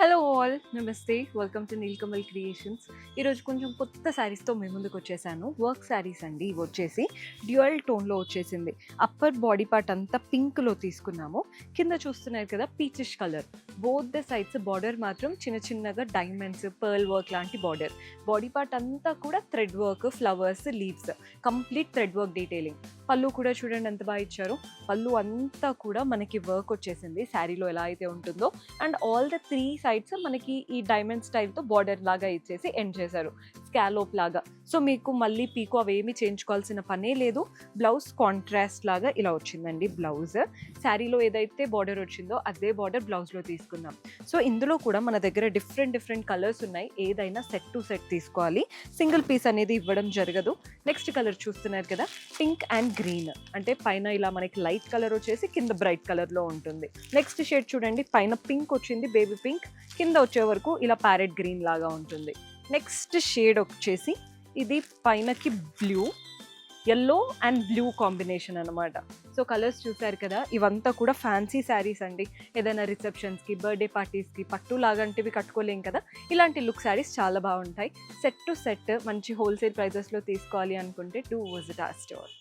Hello all నమస్తే welcome to Nilkamal creations. ఈరోజు కొంచెం కొత్త శారీస్తో మీ ముందుకు వచ్చేసాను. వర్క్ శారీస్ అండి. ఇవి వచ్చేసి డ్యూయల్ టోన్లో వచ్చేసింది. అప్పర్ బాడీ పార్ట్ అంతా పింక్లో తీసుకున్నాము. కింద చూస్తున్నారు కదా peachish colour. Both the sides border మాత్రం చిన్న చిన్నగా డైమండ్స్ పర్ల్ వర్క్ లాంటి బార్డర్. బాడీ పార్ట్ అంతా కూడా thread work, flowers, leaves, complete thread work detailing. పళ్ళు కూడా చూడండి ఎంత బాగా ఇచ్చారో. పళ్ళు అంతా కూడా మనకి వర్క్ వచ్చేసింది శారీలో ఎలా అయితే ఉంటుందో. And all the three sides మనకి ఈ డైమండ్ స్టైల్తో బార్డర్ లాగా ఇచ్చేసి ఎండ్ చేశారు, స్కాలోప్ లాగా. సో మీకు మళ్ళీ పీకో అవేమి చేయించుకోవాల్సిన పనే లేదు. బ్లౌజ్ కాంట్రాస్ట్ లాగా ఇలా వచ్చిందండి. బ్లౌజ్ శారీలో ఏదైతే బార్డర్ వచ్చిందో అదే బార్డర్ బ్లౌజ్లో తీసుకున్నాం. సో ఇందులో కూడా మన దగ్గర డిఫరెంట్ కలర్స్ ఉన్నాయి. ఏదైనా సెట్ టు సెట్ తీసుకోవాలి, సింగిల్ పీస్ అనేది ఇవ్వడం జరగదు. నెక్స్ట్ కలర్ చూస్తున్నారు కదా, పింక్ అండ్ గ్రీన్. అంటే పైన ఇలా మనకి లైట్ కలర్ వచ్చేసి కింద బ్రైట్ కలర్లో ఉంటుంది. నెక్స్ట్ షేడ్ చూడండి, పైన పింక్ వచ్చింది, బేబీ పింక్, కింద వచ్చే వరకు ఇలా ప్యారెట్ గ్రీన్ లాగా ఉంటుంది. నెక్స్ట్ షేడ్ వచ్చేసి ఇది పైనకి blue, yellow and blue combination అనమాట. సో కలర్స్ చూసారు కదా, ఇవంతా కూడా ఫ్యాన్సీ శారీస్ అండి. ఏదైనా రిసెప్షన్స్కి, బర్త్డే పార్టీస్కి పట్టు లాగంటివి కట్టుకోలేం కదా, ఇలాంటి లుక్ శారీస్ చాలా బాగుంటాయి. సెట్ టు సెట్ మంచి హోల్సేల్ ప్రైజెస్లో తీసుకోవాలి అనుకుంటే డూ విజిట్ అవర్ స్టోర్.